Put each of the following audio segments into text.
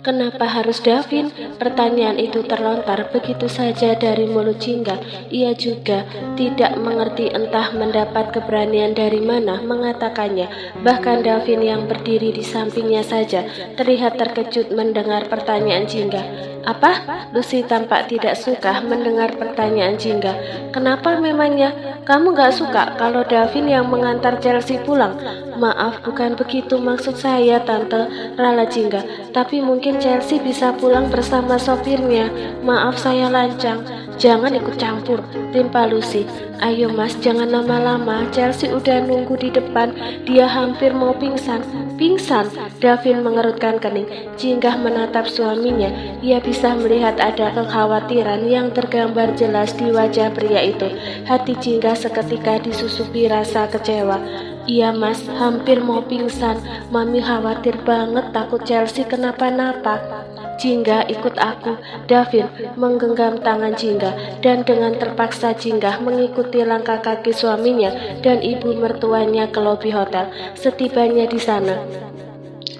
Kenapa harus Davin? Pertanyaan itu terlontar begitu saja dari mulut Jingga. Ia juga tidak mengerti entah mendapat keberanian dari mana mengatakannya. Bahkan Davin yang berdiri di sampingnya saja terlihat terkejut mendengar pertanyaan Jingga. Apa? Lucy tampak tidak suka mendengar pertanyaan Jingga. Kenapa memangnya? Kamu gak suka kalau Davin yang mengantar Chelsea pulang? Maaf, bukan begitu maksud saya, Tante, rala Jingga. Tapi mungkin Chelsea bisa pulang bersama sopirnya. Maaf, saya lancang. Jangan ikut campur, timpa Lucy. Ayo mas, jangan lama-lama. Chelsea udah nunggu di depan. Dia hampir mau pingsan. Pingsan? Davin mengerutkan kening. Jingga menatap suaminya. Ia bisa melihat ada kekhawatiran yang tergambar jelas di wajah pria itu. Hati Jingga seketika disusupi rasa kecewa. Iya mas, hampir mau pingsan. Mami khawatir banget takut Chelsea kenapa-napa. Jingga, ikut aku. Davin menggenggam tangan Jingga dan dengan terpaksa Jingga mengikuti langkah kaki suaminya dan ibu mertuanya ke lobi hotel. Setibanya di sana,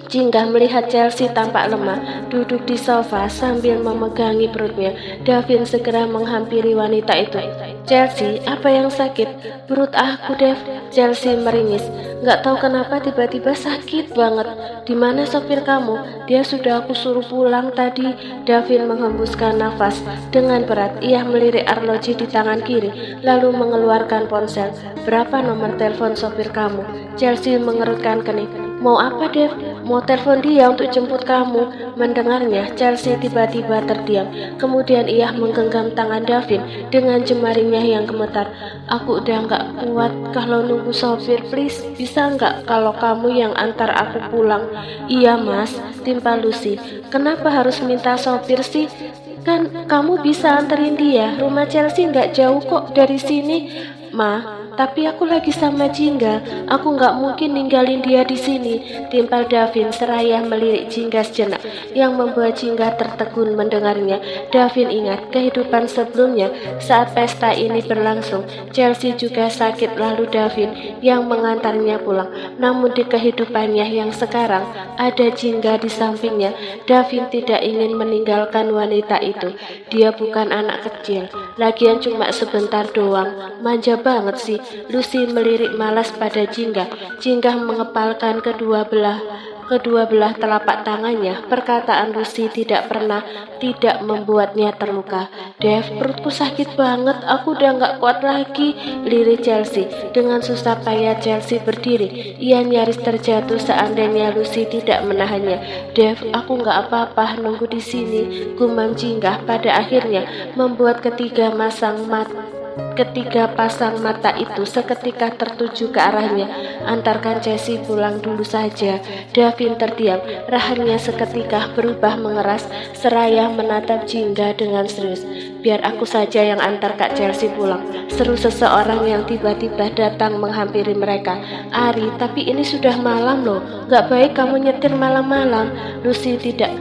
Jingga melihat Chelsea tampak lemah, duduk di sofa sambil memegangi perutnya. Davin segera menghampiri wanita itu. Chelsea, apa yang sakit? Perut aku, Dev. Chelsea meringis. Gak tahu kenapa tiba-tiba sakit banget. Di mana sopir kamu? Dia sudah aku suruh pulang tadi. Davin menghembuskan nafas dengan berat. Ia melirik arloji di tangan kiri, lalu mengeluarkan ponsel. Berapa nomor telepon sopir kamu? Chelsea mengerutkan kening. Mau apa, Dev? Mau telepon dia untuk jemput kamu. Mendengarnya, Chelsea tiba-tiba terdiam. Kemudian ia menggenggam tangan Davin dengan jemarinya yang gemetar. Aku udah gak kuat kalau nunggu sopir. Please, bisa gak kalau kamu yang antar aku pulang? Iya mas, timpa Lucy. Kenapa harus minta sopir sih? Kan kamu bisa anterin dia. Rumah Chelsea gak jauh kok dari sini. Ma, tapi aku lagi sama Jingga. Aku nggak mungkin ninggalin dia di sini. Timpal Davin seraya melirik Jingga sejenak, yang membuat Jingga tertegun mendengarnya. Davin ingat kehidupan sebelumnya saat pesta ini berlangsung. Chelsea juga sakit lalu Davin yang mengantarnya pulang. Namun di kehidupannya yang sekarang ada Jingga di sampingnya. Davin tidak ingin meninggalkan wanita itu. Dia bukan anak kecil. Lagian cuma sebentar doang. Manja banget sih. Lucy melirik malas pada Jingga. Jingga mengepalkan kedua belah telapak tangannya. Perkataan Lucy tidak membuatnya terluka. Dev, perutku sakit banget. Aku udah gak kuat lagi, lirik Chelsea. Dengan susah payah Chelsea berdiri. Ia nyaris terjatuh seandainya Lucy tidak menahannya. Dev, aku gak apa-apa, nunggu di sini, gumam Jingga. Pada akhirnya membuat ketiga pasang mata itu seketika tertuju ke arahnya. Antarkan Chelsea pulang dulu saja. Davin terdiam. Rahangnya seketika berubah mengeras seraya menatap Jingga dengan serius. Biar aku saja yang antar Kak Chelsea pulang, seru seseorang yang tiba-tiba datang menghampiri mereka. Ari, tapi ini sudah malam loh. Gak baik kamu nyetir malam-malam. Lucy tidak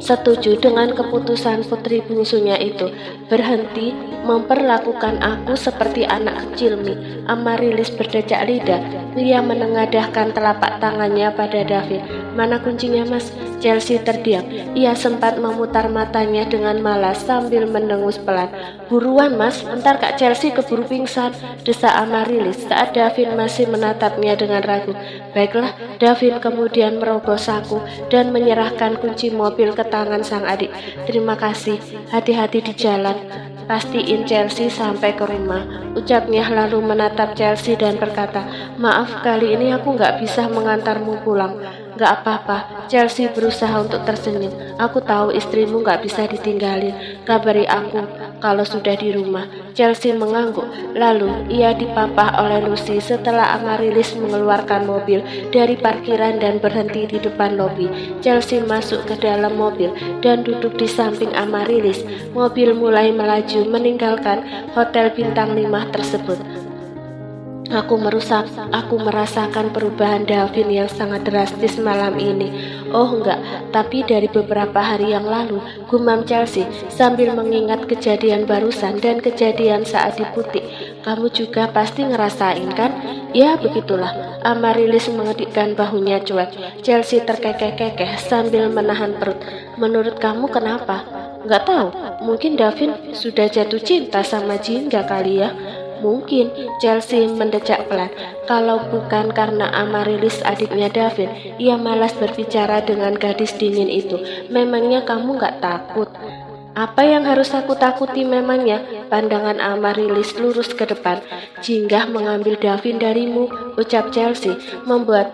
setuju dengan keputusan putri bungsunya itu. Berhenti memperlakukan aku seperti anak kecil, Mi. Amarilis berdecak lidah. Ia menengadahkan telapak tangannya pada Davin. Mana kuncinya, Mas? Chelsea terdiam. Ia sempat memutar matanya dengan malas sambil mendengus pelan. Buruan, Mas, ntar Kak Chelsea keburu pingsan, desak Amarilis saat Davin masih menatapnya dengan ragu. Baiklah, Davin kemudian merogoh saku dan menyerahkan kunci mobil ke tangan sang adik. Terima kasih, hati-hati di jalan. Pastiin Chelsea sampai ke rumah, ucapnya lalu menatap Chelsea dan berkata, maaf kali ini aku gak bisa mengantarmu pulang. Gak apa-apa, Chelsea berusaha untuk tersenyum. Aku tahu istrimu gak bisa ditinggalin. Kabari aku kalau sudah di rumah. Chelsea mengangguk. Lalu ia dipapah oleh Lucy setelah Amarilis mengeluarkan mobil dari parkiran dan berhenti di depan lobi. Chelsea masuk ke dalam mobil dan duduk di samping Amarilis. Mobil mulai melaju meninggalkan hotel bintang 5 tersebut. Aku merasakan perubahan Davin yang sangat drastis malam ini. Oh enggak, tapi dari beberapa hari yang lalu, gumam Chelsea sambil mengingat kejadian barusan dan kejadian saat di Putih. Kamu juga pasti ngerasain kan? Ya begitulah. Amaryllis mengedipkan bahunya cuek. Chelsea terkekeh-kekeh sambil menahan perut. Menurut kamu kenapa? Nggak tahu, mungkin Davin sudah jatuh cinta sama Jingga kali ya. Mungkin, Chelsea mendecak pelan. Kalau bukan karena Amaryllis adiknya Davin, ia malas berbicara dengan gadis dingin itu. Memangnya kamu nggak takut? Apa yang harus aku takuti memangnya? Pandangan Amaryllis lurus ke depan. Jinggah mengambil Davin darimu, ucap Chelsea, membuat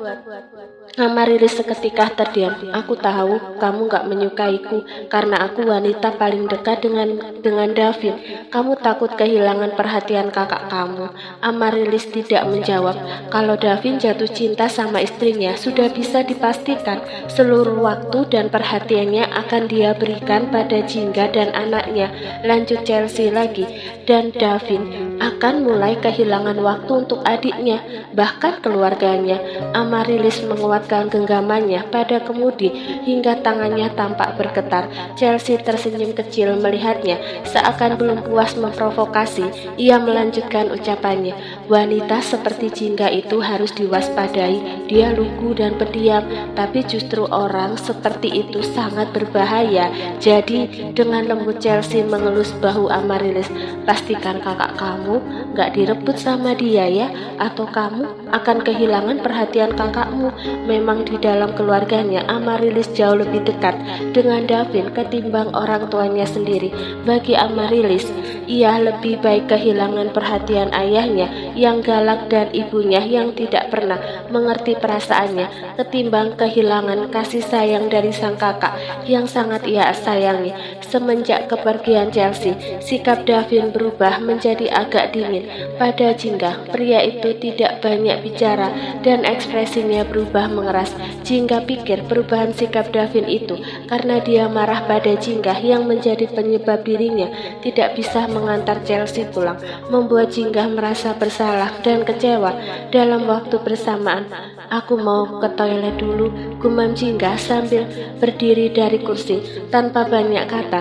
Amaryllis seketika terdiam. Aku tahu kamu gak menyukaiku karena aku wanita paling dekat dengan Davin. Kamu takut kehilangan perhatian kakak kamu. Amaryllis tidak menjawab. Kalau Davin jatuh cinta sama istrinya, sudah bisa dipastikan seluruh waktu dan perhatiannya akan dia berikan pada Jingga dan anaknya. Lanjut Chelsea lagi. Dan Davin akan mulai kehilangan waktu untuk adiknya, bahkan keluarganya. Amaryllis menguatkan genggamannya pada kemudi hingga tangannya tampak bergetar. Chelsea tersenyum kecil melihatnya. Seakan belum puas memprovokasi, ia melanjutkan ucapannya. Wanita seperti Jingga itu harus diwaspadai. Dia lugu dan pendiam, tapi justru orang seperti itu sangat berbahaya. Jadi dengan lembut Chelsea mengelus bahu Amaryllis. Pastikan kakak kamu gak direbut sama dia ya, atau kamu akan kehilangan perhatian kakakmu. Memang di dalam keluarganya Amaryllis jauh lebih dekat dengan Davin ketimbang orang tuanya sendiri. Bagi Amaryllis, ia lebih baik kehilangan perhatian ayahnya yang galak dan ibunya yang tidak pernah mengerti perasaannya ketimbang kehilangan kasih sayang dari sang kakak yang sangat ia sayangi. Semenjak kepergian Chelsea, sikap Davin berubah menjadi agak dingin pada Jingga. Pria itu tidak banyak bicara dan ekspresinya berubah mengeras. Jingga pikir perubahan sikap Davin itu karena dia marah pada Jingga yang menjadi penyebab dirinya tidak bisa mengantar Chelsea pulang, membuat Jingga merasa bersalah dan kecewa dalam waktu bersamaan. Aku mau ke toilet dulu, gumam Jingga sambil berdiri dari kursi. Tanpa banyak kata,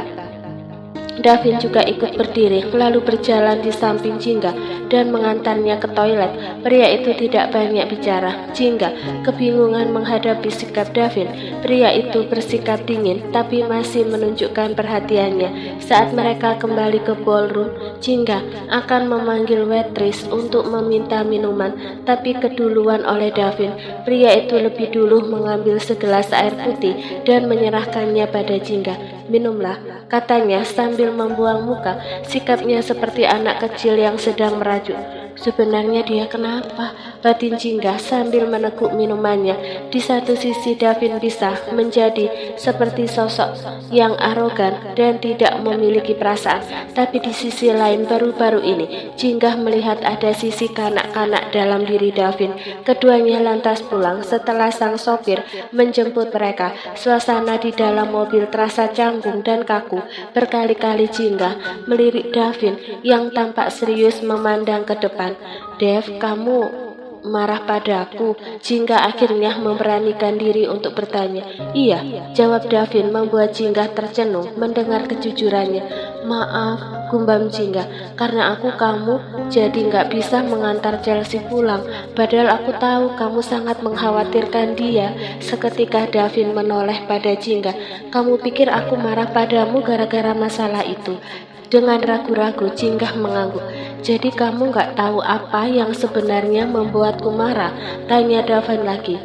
Davin juga ikut berdiri, lalu berjalan di samping Jingga dan mengantarnya ke toilet. Pria itu tidak banyak bicara. Jingga kebingungan menghadapi sikap Davin. Pria itu bersikap dingin, tapi masih menunjukkan perhatiannya. Saat mereka kembali ke ballroom, Jingga akan memanggil waitress untuk meminta minuman, tapi keduluan oleh Davin. Pria itu lebih dulu mengambil segelas air putih dan menyerahkannya pada Jingga. Minumlah, katanya sambil membuang muka. Sikapnya seperti anak kecil yang sedang merajuk. Sebenarnya dia kenapa? Batin Jingga sambil meneguk minumannya. Di satu sisi Davin bisa menjadi seperti sosok yang arogan dan tidak memiliki perasaan, tapi di sisi lain baru-baru ini Jingga melihat ada sisi kanak-kanak dalam diri Davin. Keduanya lantas pulang setelah sang sopir menjemput mereka. Suasana di dalam mobil terasa canggung dan kaku. Berkali-kali Jingga melirik Davin yang tampak serius memandang ke depan. Dev, kamu marah padaku? Jingga akhirnya memberanikan diri untuk bertanya. Iya, jawab Davin membuat Jingga tercenung mendengar kejujurannya. Maaf, gumbam Jingga, karena kamu jadi nggak bisa mengantar Chelsea pulang. Padahal aku tahu kamu sangat mengkhawatirkan dia. Seketika Davin menoleh pada Jingga. Kamu pikir aku marah padamu gara-gara masalah itu? Dengan ragu-ragu Jingga mengangguk. Jadi kamu gak tahu apa yang sebenarnya membuatku marah? Tanya Davin lagi.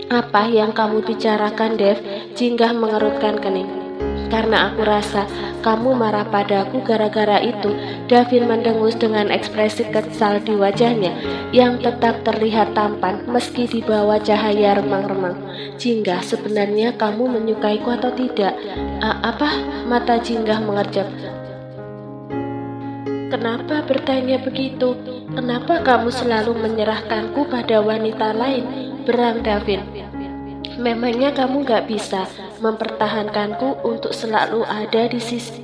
Apa yang kamu bicarakan, Dev? Jingga mengerutkan kening. Karena aku rasa kamu marah padaku gara-gara itu. Davin mendengus dengan ekspresi kesal di wajahnya yang tetap terlihat tampan meski di bawah cahaya remang-remang. Jingga, sebenarnya kamu menyukaiku atau tidak? Apa? Mata Jingga mengerjap. Kenapa bertanya begitu? Kenapa kamu selalu menyerahkanku pada wanita lain? Berang Davin. Memangnya kamu gak bisa mempertahankanku untuk selalu ada di sisi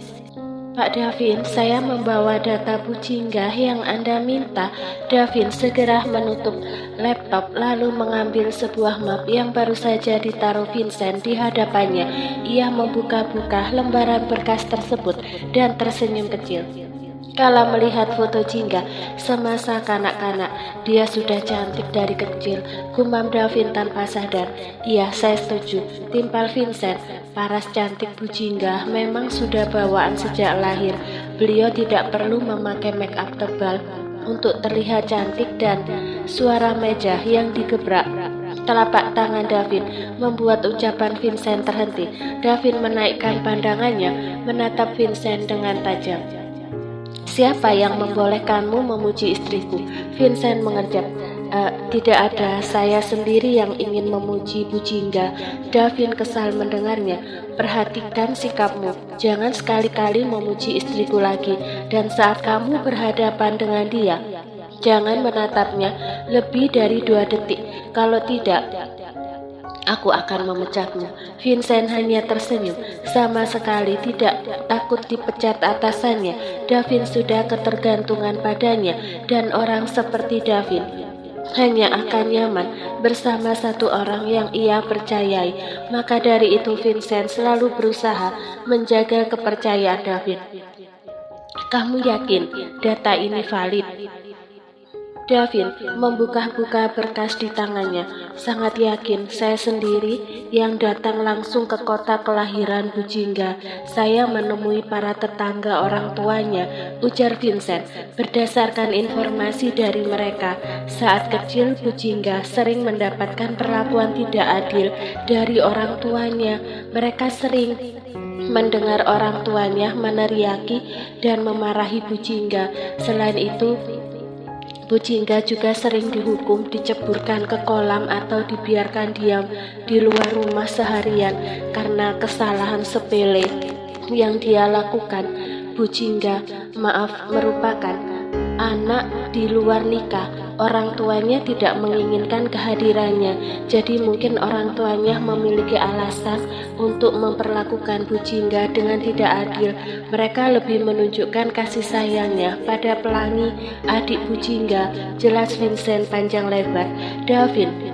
Pak Davin, saya membawa data Bu Jingga yang Anda minta. Davin segera menutup laptop lalu mengambil sebuah map yang baru saja ditaruh Vincent di hadapannya. Ia membuka-buka lembaran berkas tersebut dan tersenyum kecil. Kala melihat foto Jingga semasa kanak-kanak, dia sudah cantik dari kecil, gumam Davin tanpa sadar. Iya, saya setuju, timpal Vincent. Paras cantik Bu Jingga memang sudah bawaan sejak lahir. Beliau tidak perlu memakai make up tebal untuk terlihat cantik dan suara meja yang digebrak telapak tangan Davin membuat ucapan Vincent terhenti. Davin menaikkan pandangannya, menatap Vincent dengan tajam. Siapa yang membolehkanmu memuji istriku? Vincent mengerjap. Tidak ada, saya sendiri yang ingin memuji Bu Jingga. Davin kesal mendengarnya. Perhatikan sikapmu, jangan sekali-kali memuji istriku lagi. Dan saat kamu berhadapan dengan dia, jangan menatapnya lebih dari 2 detik. Kalau tidak, aku akan memecatmu. Vincent hanya tersenyum, sama sekali tidak takut dipecat atasannya. Davin sudah ketergantungan padanya, dan orang seperti Davin hanya akan nyaman bersama satu orang yang ia percayai. Maka dari itu Vincent selalu berusaha menjaga kepercayaan Davin. Kamu yakin data ini valid? Davin membuka-buka berkas di tangannya. Sangat yakin, saya sendiri yang datang langsung ke kota kelahiran Bu Jingga. Saya menemui para tetangga orang tuanya, ujar Vincent. Berdasarkan informasi dari mereka, saat kecil Bu Jingga sering mendapatkan perlakuan tidak adil dari orang tuanya. Mereka sering mendengar orang tuanya meneriaki dan memarahi Bu Jingga. Selain itu, Bu Jingga juga sering dihukum diceburkan ke kolam atau dibiarkan diam di luar rumah seharian karena kesalahan sepele yang dia lakukan. Bu Jingga, merupakan anak di luar nikah. Orang tuanya tidak menginginkan kehadirannya, jadi mungkin orang tuanya memiliki alasan untuk memperlakukan Bu Jingga dengan tidak adil. Mereka lebih menunjukkan kasih sayangnya pada Pelangi, adik Bu Jingga, jelas Vincent panjang lebar. Davin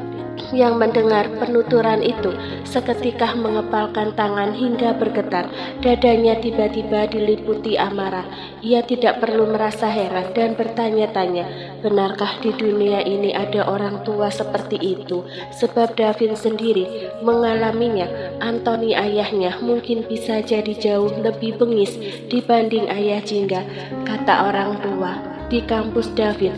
yang mendengar penuturan itu seketika mengepalkan tangan hingga bergetar. Dadanya tiba-tiba diliputi amarah. Ia tidak perlu merasa heran dan bertanya-tanya, benarkah di dunia ini ada orang tua seperti itu? Sebab Davin sendiri mengalaminya. Anthony ayahnya mungkin bisa jadi jauh lebih bengis dibanding ayah Jingga, kata orang tua di kampus Davin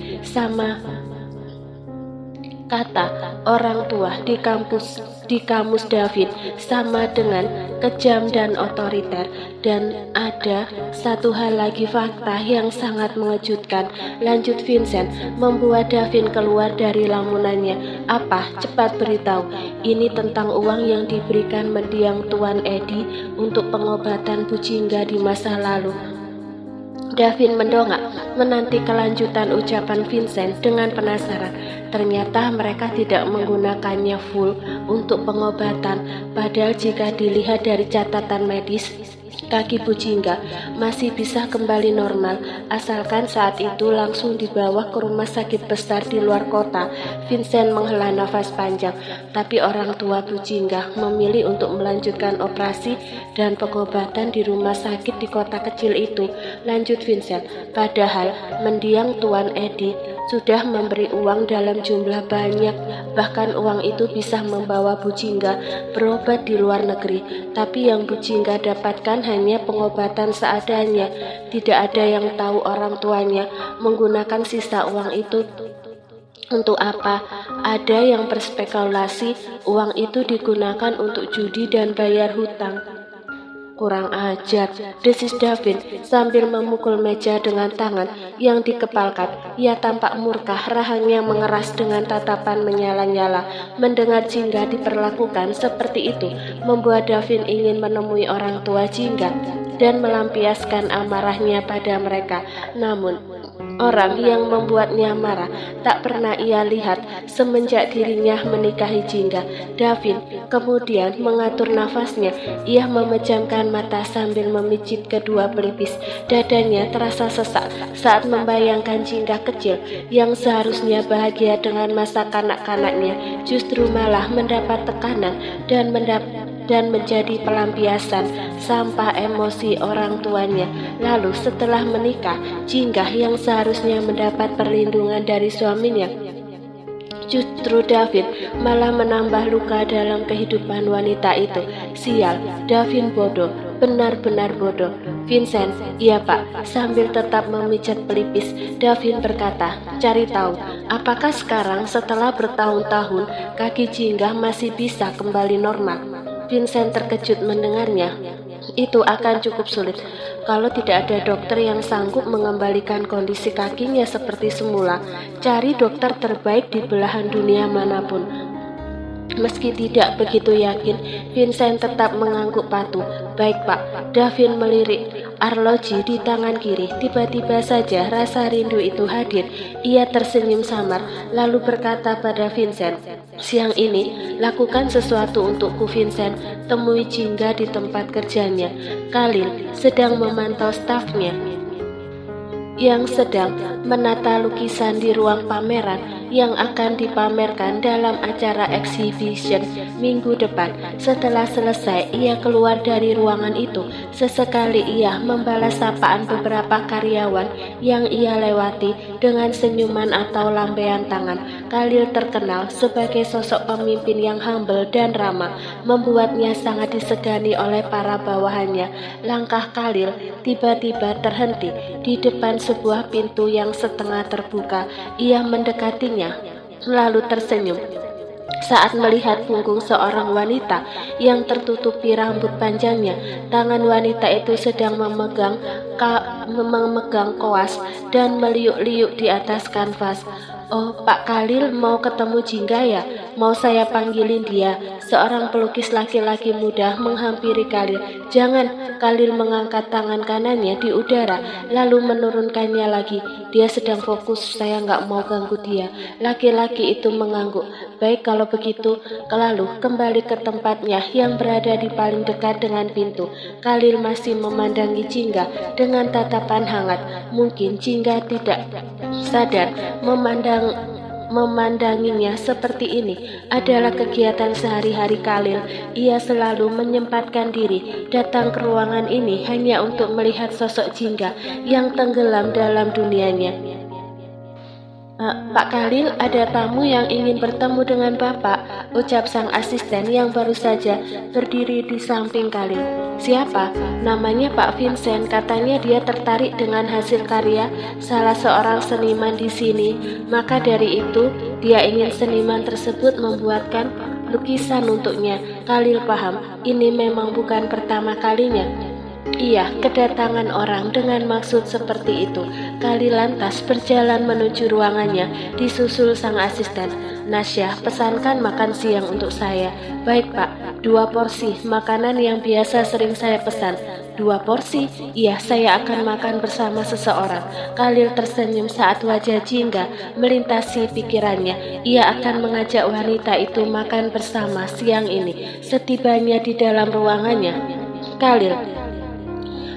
di kamus Davin sama dengan kejam dan otoriter. Dan ada satu hal lagi, fakta yang sangat mengejutkan, lanjut Vincent, membuat Davin keluar dari lamunannya. Apa? Cepat beritahu. Ini tentang uang yang diberikan mendiang Tuan Edi untuk pengobatan Bu Jingga di masa lalu. Davin mendongak, menanti kelanjutan ucapan Vincent dengan penasaran. Ternyata mereka tidak menggunakannya full untuk pengobatan, padahal jika dilihat dari catatan medis, kaki Bu Jingga masih bisa kembali normal, asalkan saat itu langsung dibawa ke rumah sakit besar di luar kota. Vincent menghela nafas panjang, tapi orang tua Bu Jingga memilih untuk melanjutkan operasi dan pengobatan di rumah sakit di kota kecil itu, lanjut Vincent. Padahal mendiang Tuan Edi sudah memberi uang dalam jumlah banyak, bahkan uang itu bisa membawa Bu Jingga berobat di luar negeri. Tapi yang Bu Jingga dapatkan hanya pengobatan seadanya. Tidak ada yang tahu orang tuanya menggunakan sisa uang itu untuk apa. Ada yang berspekulasi uang itu digunakan untuk judi dan bayar hutang. Kurang ajar, desis Davin sambil memukul meja dengan tangan yang dikepalkan. Ia tampak murka, rahangnya mengeras dengan tatapan menyala-nyala. Mendengar Jingga diperlakukan seperti itu membuat Davin ingin menemui orang tua Jingga dan melampiaskan amarahnya pada mereka. Namun orang yang membuatnya marah tak pernah ia lihat semenjak dirinya menikahi Jingga. Davin kemudian mengatur nafasnya. Ia memejamkan mata sambil memijit kedua pelipis. Dadanya terasa sesak saat membayangkan Jingga kecil yang seharusnya bahagia dengan masa kanak-kanaknya, justru malah mendapat tekanan dan menjadi pelampiasan sampah emosi orang tuanya. Lalu setelah menikah, Jingga yang seharusnya mendapat perlindungan dari suaminya, justru Davin malah menambah luka dalam kehidupan wanita itu. Sial, Davin bodoh, benar-benar bodoh. Vincent, iya pak, sambil tetap memijat pelipis, Davin berkata, cari tahu, apakah sekarang setelah bertahun-tahun kaki Jingga masih bisa kembali normal? Vincent terkejut mendengarnya. Itu akan cukup sulit kalau tidak ada dokter yang sanggup mengembalikan kondisi kakinya seperti semula. Cari dokter terbaik di belahan dunia manapun. Meski tidak begitu yakin, Vincent tetap mengangguk patuh. Baik pak, Davin melirik arloji di tangan kiri. Tiba-tiba saja rasa rindu itu hadir. Ia tersenyum samar, lalu berkata pada Vincent, siang ini lakukan sesuatu untukku Vincent. Temui Jingga di tempat kerjanya. Khalil sedang memantau stafnya yang sedang menata lukisan di ruang pameran yang akan dipamerkan dalam acara exhibition minggu depan. Setelah selesai, ia keluar dari ruangan itu. Sesekali ia membalas sapaan beberapa karyawan yang ia lewati dengan senyuman atau lambaian tangan. Khalil terkenal sebagai sosok pemimpin yang humble dan ramah, membuatnya sangat disegani oleh para bawahannya. Langkah Khalil tiba-tiba terhenti di depan sebuah pintu yang setengah terbuka. Ia mendekatinya, lalu tersenyum saat melihat punggung seorang wanita yang tertutupi rambut panjangnya. Tangan wanita itu sedang memegang koas dan meliuk-liuk di atas kanvas. Oh, Pak Khalil mau ketemu Jingga ya? Mau saya panggilin dia? Seorang pelukis laki-laki muda menghampiri Khalil. Jangan, Khalil mengangkat tangan kanannya di udara, lalu menurunkannya lagi. Dia sedang fokus, saya nggak mau ganggu dia. Laki-laki itu mengangguk. Baik kalau begitu, lalu kembali ke tempatnya yang berada di paling dekat dengan pintu. Khalil masih memandangi Jingga dengan tatapan hangat. Mungkin Jingga tidak sadar memandanginya seperti ini adalah kegiatan sehari-hari Khalil. Ia selalu menyempatkan diri datang ke ruangan ini hanya untuk melihat sosok Jingga yang tenggelam dalam dunianya. Pak Khalil, ada tamu yang ingin bertemu dengan Bapak, ucap sang asisten yang baru saja berdiri di samping Khalil. Siapa? Namanya Pak Vincent, katanya dia tertarik dengan hasil karya salah seorang seniman di sini. Maka dari itu, dia ingin seniman tersebut membuatkan lukisan untuknya. Khalil paham, ini memang bukan pertama kalinya iya kedatangan orang dengan maksud seperti itu. Khalil lantas berjalan menuju ruangannya, disusul sang asisten. Nasya, pesankan makan siang untuk saya. Baik pak, 2 porsi makanan yang biasa sering saya pesan. 2 porsi? Iya, saya akan makan bersama seseorang. Khalil tersenyum saat wajah Jingga melintasi pikirannya. Ia akan mengajak wanita itu makan bersama siang ini. Setibanya di dalam ruangannya, Khalil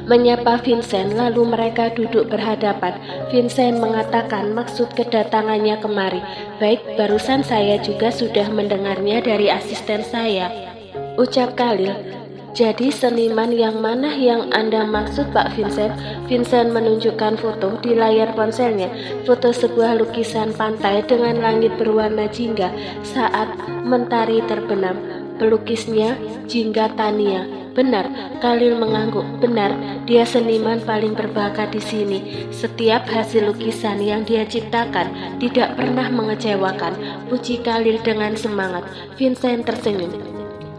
menyapa Vincent, lalu mereka duduk berhadapan. Vincent mengatakan maksud kedatangannya kemari. Baik, barusan saya juga sudah mendengarnya dari asisten saya, ucap Khalil. Jadi seniman yang mana yang Anda maksud Pak Vincent? Vincent menunjukkan foto di layar ponselnya. Foto sebuah lukisan pantai dengan langit berwarna jingga saat mentari terbenam. Pelukisnya Jingga Tania. Benar, Khalil mengangguk. Benar, dia seniman paling berbakat di sini. Setiap hasil lukisan yang dia ciptakan tidak pernah mengecewakan, puji Khalil dengan semangat. Vincent tersenyum.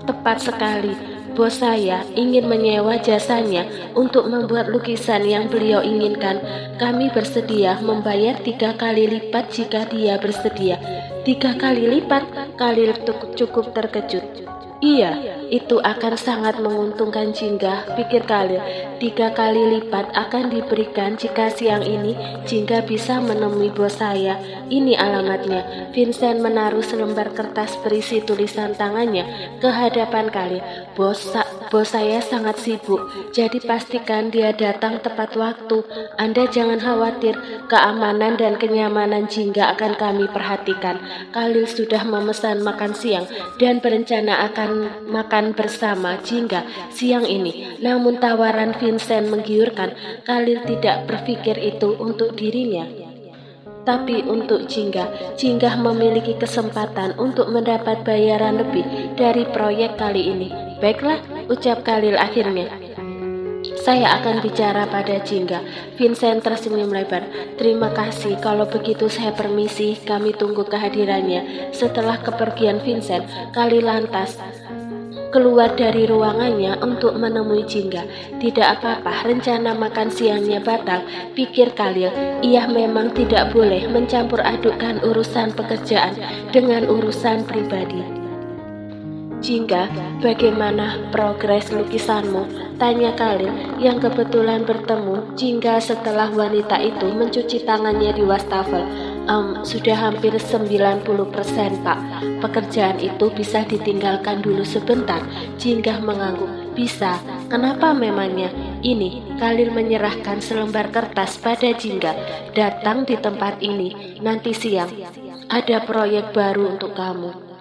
Tepat sekali. Bos saya ingin menyewa jasanya untuk membuat lukisan yang beliau inginkan. Kami bersedia membayar 3 kali lipat jika dia bersedia. 3 kali lipat? Khalil cukup terkejut. Iya, itu akan sangat menguntungkan Jingga, pikir Khalil. 3 kali lipat akan diberikan jika siang ini Jingga bisa menemui bos saya. Ini alamatnya. Vincent menaruh selembar kertas berisi tulisan tangannya ke hadapan Khalil. Bos saya sangat sibuk, jadi pastikan dia datang tepat waktu. Anda jangan khawatir, keamanan dan kenyamanan Jingga akan kami perhatikan. Khalil sudah memesan makan siang dan berencana akan makan bersama Jingga siang ini. Namun tawaran Vincent menggiurkan. Khalil tidak berpikir itu untuk dirinya, tapi untuk Jingga. Jingga memiliki kesempatan untuk mendapat bayaran lebih dari proyek kali ini. Baiklah, ucap Khalil akhirnya. Saya akan bicara pada Jingga. Vincent tersenyum lebar. Terima kasih, kalau begitu saya permisi, kami tunggu kehadirannya. Setelah kepergian Vincent, Khalil lantas keluar dari ruangannya untuk menemui Jingga. Tidak apa-apa, rencana makan siangnya batal, pikir Khalil. Ia memang tidak boleh mencampur adukkan urusan pekerjaan dengan urusan pribadi. Jingga, bagaimana progres lukisanmu? Tanya Khalil yang kebetulan bertemu Jingga setelah wanita itu mencuci tangannya di wastafel. Sudah hampir 90%, Pak. Pekerjaan itu bisa ditinggalkan dulu sebentar. Jingga mengangguk. Bisa, kenapa memangnya? Ini, Khalil menyerahkan selembar kertas pada Jingga. Datang di tempat ini, nanti siang. Ada proyek baru untuk kamu.